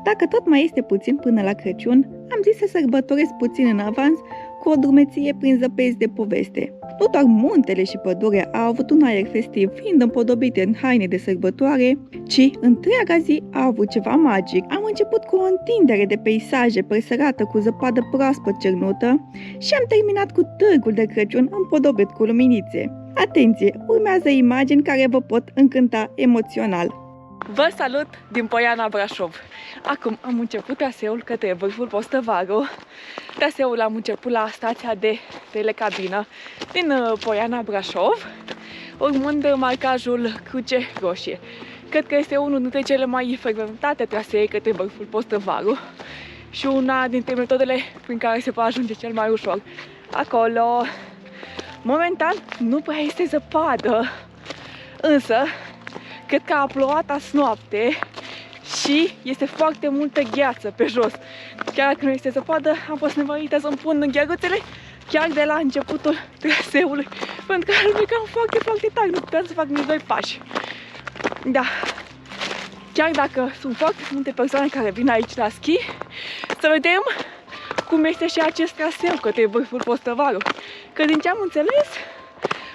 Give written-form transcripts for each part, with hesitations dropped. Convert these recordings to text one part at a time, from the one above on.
Dacă tot mai este puțin până la Crăciun, am zis să sărbătoresc puțin în avans cu o drumeție prin zăpezi de poveste. Nu doar muntele și pădurea au avut un aer festiv, fiind împodobite în haine de sărbătoare, ci întreaga zi a avut ceva magic. Am început cu o întindere de peisaje presărată cu zăpadă proaspăt cernută și am terminat cu târgul de Crăciun împodobit cu luminițe. Atenție! Urmează imagini care vă pot încânta emoțional. Vă salut din Poiana Brașov. Acum am început traseul către vârful Postăvaru. Traseul am început la stația de telecabină din Poiana Brașov, urmând marcajul Cruce Roșie. Cred că este unul dintre cele mai frecventate trasee către vârful Postăvaru și una dintre metodele prin care se poate ajunge cel mai ușor acolo. Momentan nu prea este zăpadă, însă cred că a plouat azi noapte și este foarte multă gheață pe jos. Chiar dacă nu este zăpadă, am fost nevoită să-mi pun ghearuțele chiar de la începutul traseului, pentru că alunecam foarte, foarte tare, nu puteam să fac nici 2 pași. Da, chiar dacă sunt foarte multe persoane care vin aici la schi, să vedem cum este și acest traseu către vârful Postăvaru. Că din ce am înțeles,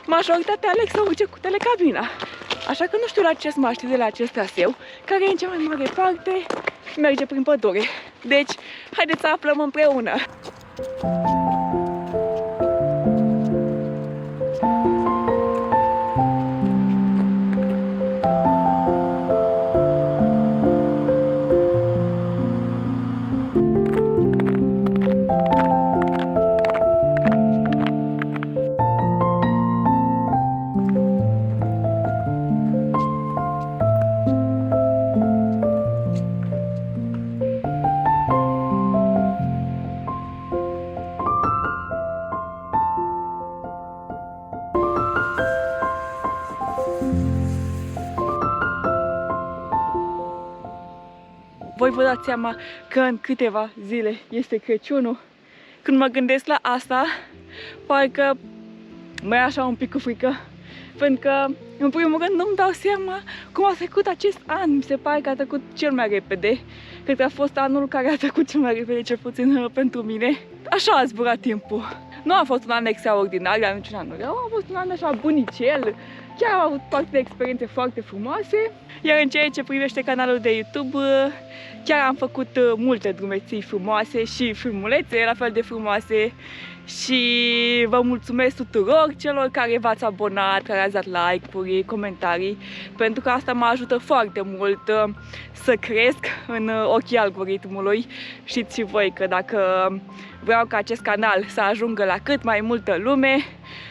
majoritatea aleg să urce cu telecabina. Așa că nu știu la ce să mă aștept de la acest traseu, care în cea mai mare parte merge prin pădure. Deci, haideți să aflăm împreună! Voi vă dați seama că în câteva zile este Crăciunul. Când mă gândesc la asta, parcă mă e așa un pic cu frică. Pentru că, în primul rând, nu-mi dau seama cum a trecut acest an. Mi se pare că a trecut cel mai repede. Cred că a fost anul care a trecut cel mai repede, cel puțin pentru mine. Așa a zburat timpul. Nu a fost un an extraordinar, dar niciun an rău. A fost un an așa bunicel. Chiar am avut parte de experiențe foarte frumoase. Iar în ceea ce privește canalul de YouTube, chiar am făcut multe drumeții frumoase și filmulețe la fel de frumoase. Și vă mulțumesc tuturor celor care v-ați abonat, care ați dat like-uri, comentarii, pentru că asta mă ajută foarte mult să cresc în ochii algoritmului. Știți și voi că dacă vreau ca acest canal să ajungă la cât mai multă lume,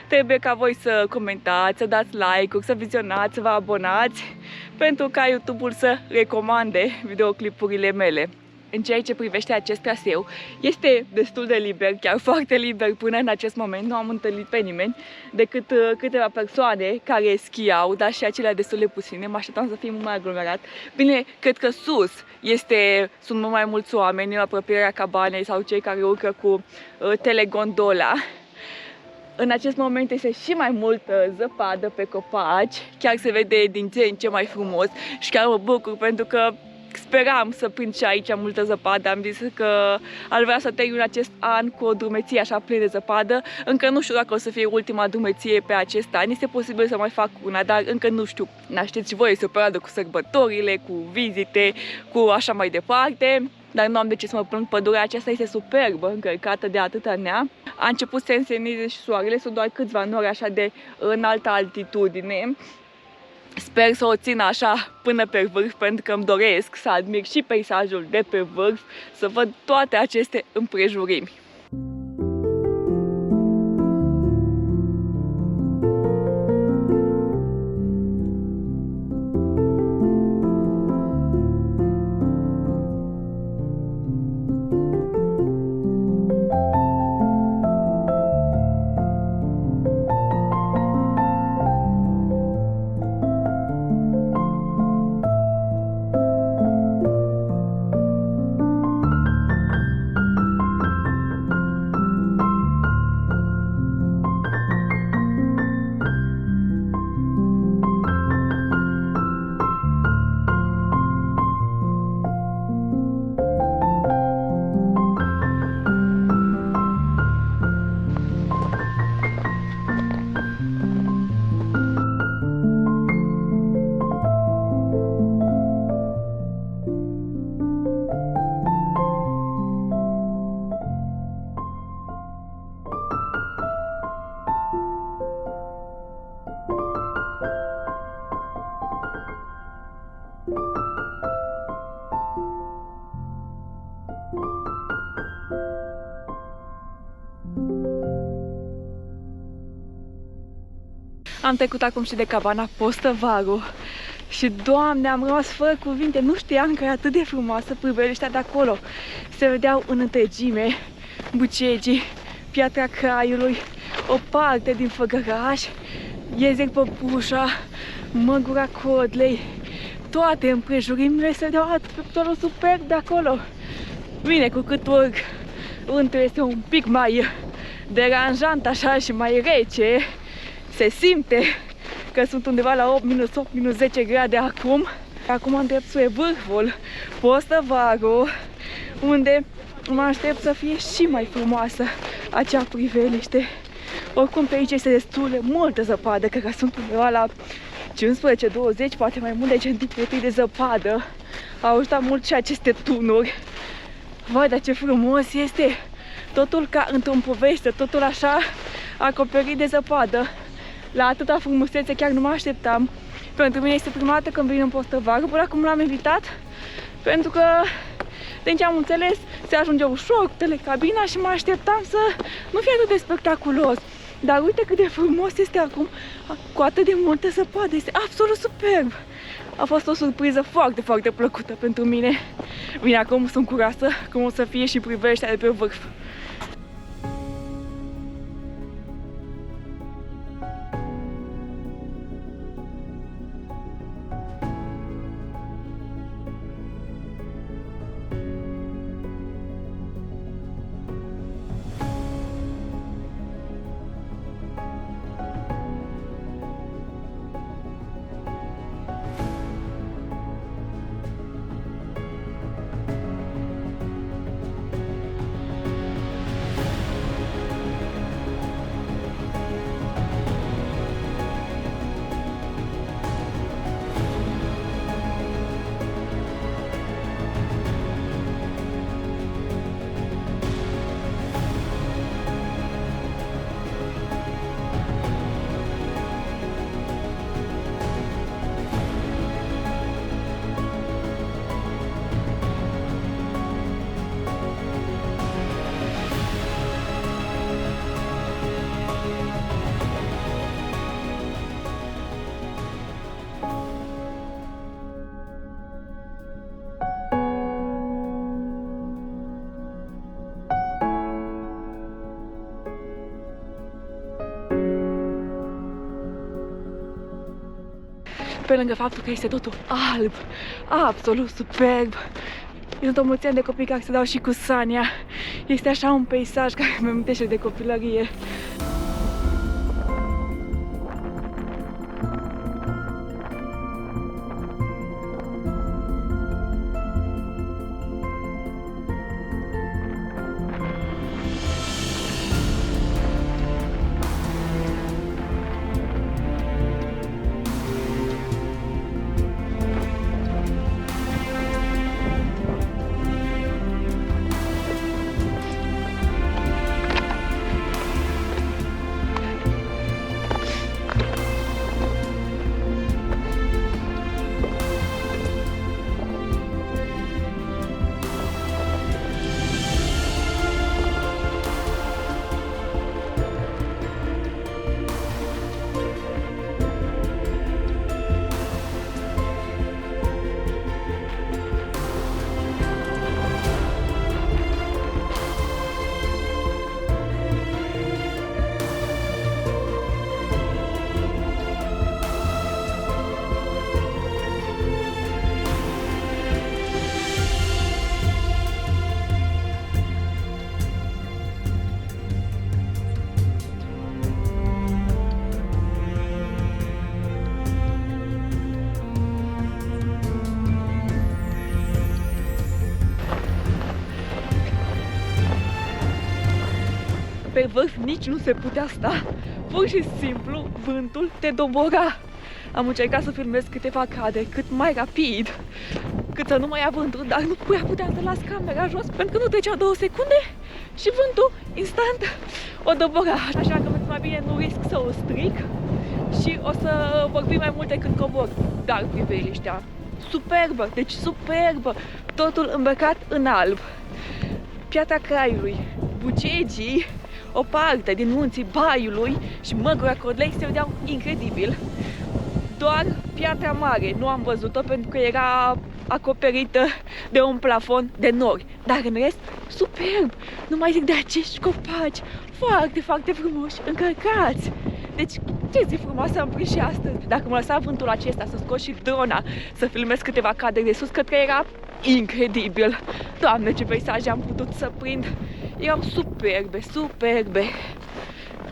trebuie ca voi să comentați, să dați like-uri, să vizionați, să vă abonați, pentru ca YouTube-ul să recomande videoclipurile mele. În ceea ce privește acest traseu, este destul de liber, chiar foarte liber până în acest moment. Nu am întâlnit pe nimeni decât câteva persoane care schiau, dar și acelea destul de puține. Mă așteptam să fie mult mai aglomerat. Bine, cred că sus sunt mult mai mulți oameni în apropierea cabanei sau cei care urcă cu telegondola. În acest moment este și mai multă zăpadă pe copaci, chiar se vede din ce în ce mai frumos și chiar mă bucur pentru că speram să prind și aici multă zăpadă. Am zis că ar vrea să termin acest an cu o drumeție așa plină de zăpadă. Încă nu știu dacă o să fie ultima drumeție pe acest an. Este posibil să mai fac una, dar încă nu știu. Știți și voi, este o perioadă cu sărbătorile, cu vizite, cu așa mai departe. Dar nu am de ce să mă plâng, pădurea aceasta este superbă, încărcată de atâta nea. A început să se înseneze și soarele, sunt doar câțiva nori așa de înaltă altitudine. Sper să o țin așa până pe vârf, pentru că îmi doresc să admir și peisajul de pe vârf, să văd toate aceste împrejurimi. Am trecut acum și de cabana Postăvaru și, Doamne, am rămas fără cuvinte. Nu știam că e atât de frumoasă priveliștea de acolo. Se vedeau în întregime Bucegii, Piatra Craiului, o parte din Făgăraș, Iezec Păpușa, Măgura Codlei, toate împrejurimile se vedeau absolut superb de acolo. Bine, cu cât urc, vântul este un pic mai deranjant așa și mai rece, se simte că sunt undeva la 8-10 grade acum. Acum îndrept spre vârful Postăvaru, unde mă aștept să fie și mai frumoasă acea priveliște. Oricum pe aici este destul de multă zăpadă, cred că sunt undeva la 15-20, poate mai multe centimetri de zăpadă. Au ajutat mult și aceste tunuri. Vai, dar ce frumos este! Totul ca într-o poveste, totul așa acoperit de zăpadă. La atâta frumusețe chiar nu mă așteptam. Pentru mine este prima dată când vin în Postăvaru, până acum l-am evitat, pentru că, din ce am înțeles, se ajunge ușor cu telecabina și mă așteptam să nu fie atât de spectaculos. Dar uite cât de frumos este acum, cu atât de multă zăpadă, este absolut superb. A fost o surpriză foarte, foarte plăcută pentru mine. Bine, acum sunt curioasă cum o să fie și priveliștea de pe vârf. Pe lângă faptul că este totul alb, absolut superb, sunt o mulțime de copii care se dau și cu Sania. Este așa un peisaj care mi amintește de copilărie. Pe vârf nici nu se putea sta, pur și simplu vântul te dobora. Am încercat să filmez câteva cadre cât mai rapid, cât să nu mai ia vântul, dar nu puteam să las camera jos pentru că nu trecea 2 secunde și vântul instant o dobora. Așa că mai bine nu risc să o stric și o să vorbim mai multe când cobor. Dar priveliștea superbă, deci superbă, totul îmbrăcat în alb. Piatra Craiului, Bucegii, o parte din munții Baiului și Măgura Codlei se vedeau incredibil. Doar Piatra Mare nu am văzut-o pentru că era acoperită de un plafon de nori. Dar în rest, superb! Nu mai zic de acești copaci foarte, foarte frumoși, încărcați. Deci, ce zi frumoasă am prins și astăzi. Dacă mă lăsa vântul acesta să scot și drona, să filmez câteva cadre de sus, cred că era incredibil. Doamne, ce peisaje am putut să prind. Erau superbe, superbe.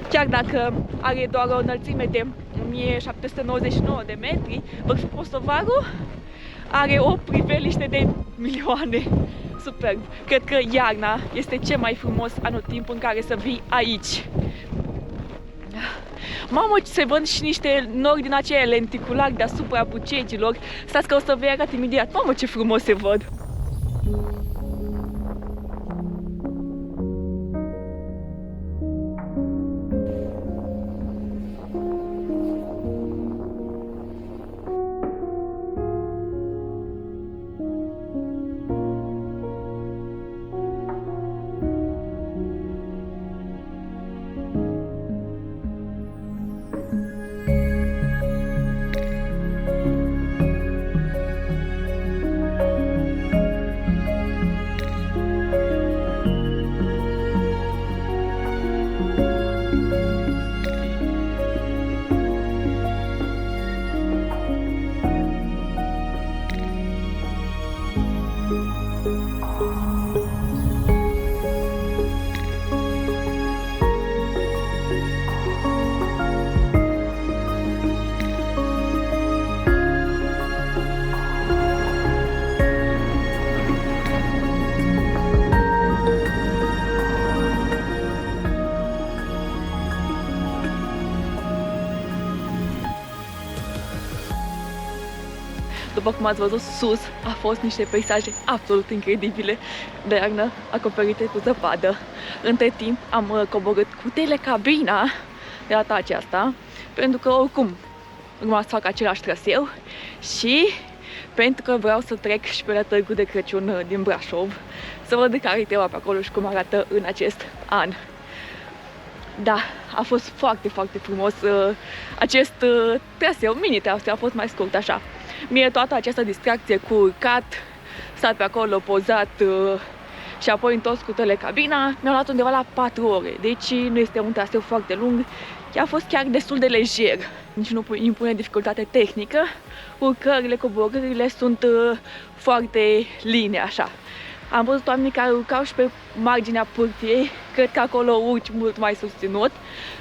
Chiar dacă are doar o înălțime de 1799 de metri, vârful Posovaru are o priveliște de milioane. Superb! Cred că iarna este cel mai frumos anotimp în care să vii aici. Mamă, se văd și niște nori din aceia lenticulari deasupra bucegilor. Stați că o să vă arăt imediat. Mamă, ce frumos se văd! După cum ați văzut sus, a fost niște peisaje absolut incredibile de iarnă acoperite cu zăpadă. Între timp am coborât cu telecabina de data aceasta, pentru că oricum urma să fac același traseu și pentru că vreau să trec și pe la Târgul de Crăciun din Brașov, să văd care-i treaba pe acolo și cum arată în acest an. Da, a fost foarte, foarte frumos acest traseu, mini-traseu, a fost mai scurt așa. Mie toată această distracție cu urcat, stat pe acolo, pozat și apoi întors cu telecabina, mi-a luat undeva la 4 ore. Deci nu este un traseu foarte lung, a fost chiar destul de lejer. Nici nu impune dificultate tehnică, urcările, coborârile sunt foarte line așa. Am văzut oamenii care urcau și pe marginea pârtiei, cred că acolo urci mult mai susținut.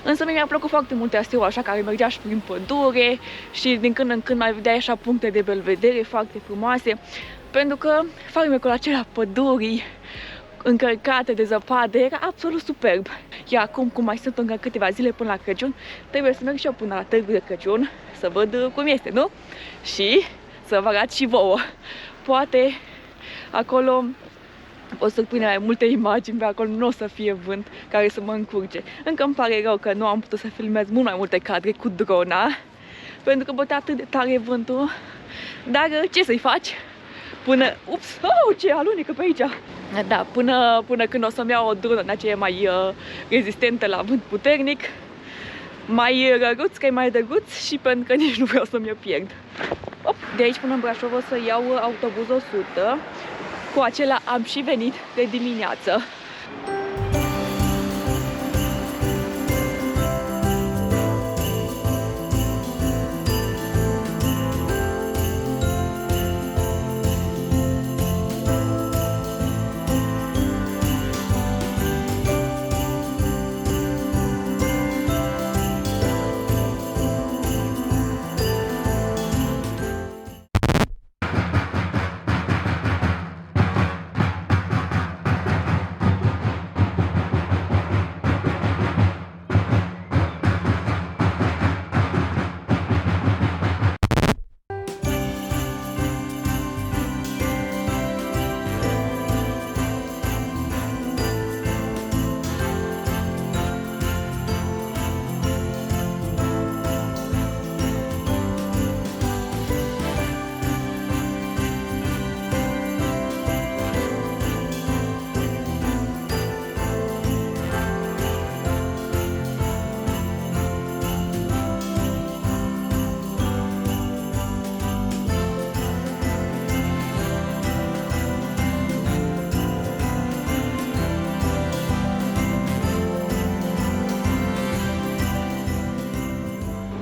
Însă mi-a plăcut foarte mult traseul așa, care mergea și prin pădure și din când în când mai vedeai așa puncte de belvedere foarte frumoase. Pentru că farmecul acela pădurii încărcate de zăpadă era absolut superb. Iar acum, cum mai sunt încă câteva zile până la Crăciun, trebuie să merg și eu până la Târgul de Crăciun, să văd cum este, nu? Și să vă arăt și vouă. Poate acolo o să prinde mai multe imagini, pe acolo nu o să fie vânt care să mă încurce. Încă îmi pare rău că nu am putut să filmez mult mai multe cadre cu drona, pentru că bătea atât de tare vântul. Dar ce să-i faci? Până... Ups! Oh, ce alunecă pe aici! Da, până când o să-mi iau o dronă de aceea mai rezistentă la vânt puternic, mai răruț, că e mai drăguț și pentru că nici nu vreau să-mi o pierd. De aici până în Brașov o să iau autobuzul 100. Cu acela am și venit de dimineață.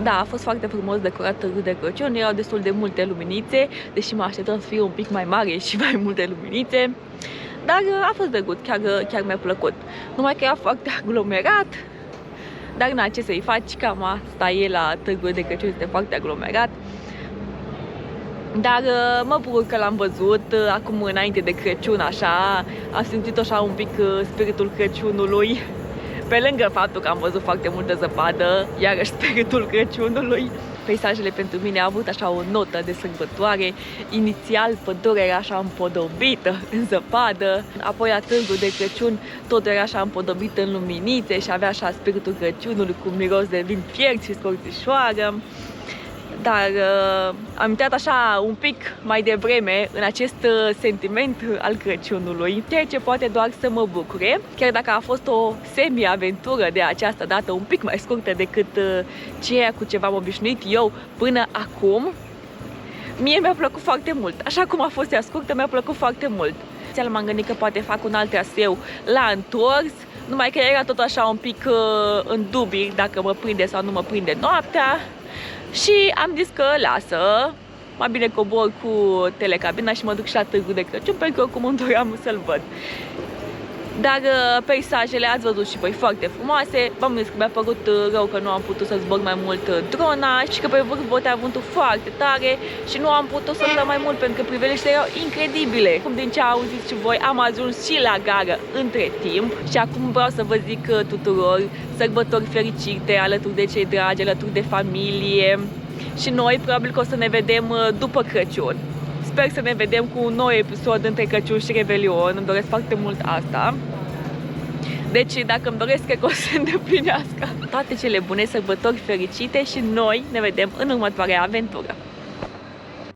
Da, a fost foarte frumos decorat Târgul de Crăciun, erau destul de multe luminițe, deși mă așteptam să fie un pic mai mare și mai multe luminițe. Dar a fost drăguț, chiar mi-a plăcut. Numai că era foarte aglomerat, dar na, ce să-i faci, cam asta e la Târgul de Crăciun, este foarte aglomerat. Dar mă bucur că l-am văzut acum înainte de Crăciun, așa, am simțit așa un pic spiritul Crăciunului. Pe lângă faptul că am văzut foarte multă zăpadă, iarăși spiritul Crăciunului. Peisajele pentru mine au avut așa o notă de sărbătoare. Inițial pădurea era așa împodobită în zăpadă, apoi la Târgul de Crăciun tot era așa împodobit în luminițe și avea așa spiritul Crăciunului cu miros de vin fiert și scorțișoară. Dar am intrat așa un pic mai devreme în acest sentiment al Crăciunului, ceea ce poate doar să mă bucure, chiar dacă a fost o semi-aventură de această dată un pic mai scurtă decât ceea cu ce v-am obișnuit eu până acum. Mie mi-a plăcut foarte mult, așa cum a fost ea scurtă, mi-a plăcut foarte mult. M-am gândit că poate fac un alt traseu la întors, numai că era tot așa un pic în dubii dacă mă prinde sau nu mă prinde noaptea. Și am zis că lasă, mai bine cobor cu telecabina și mă duc și la Târgul de Crăciun, pentru că oricum îmi doream să-l văd. Dar peisajele ați văzut și voi foarte frumoase. V-am zis că mi-a părut rău că nu am putut să zbor mai mult drona și că pe vârf bătea vântul foarte tare și nu am putut să stăm mai mult pentru că priveliștele erau incredibile. Cum din ce auziți și voi, am ajuns și la gară între timp și acum vreau să vă zic tuturor sărbători fericite alături de cei dragi, alături de familie și noi probabil că o să ne vedem după Crăciun. Sper să ne vedem cu un nou episod între Crăciun și Revelion, îmi doresc foarte mult asta. Deci dacă îmi doresc, cred că o să îndeplinească. Toate cele bune, sărbători fericite și noi ne vedem în următoarea aventură.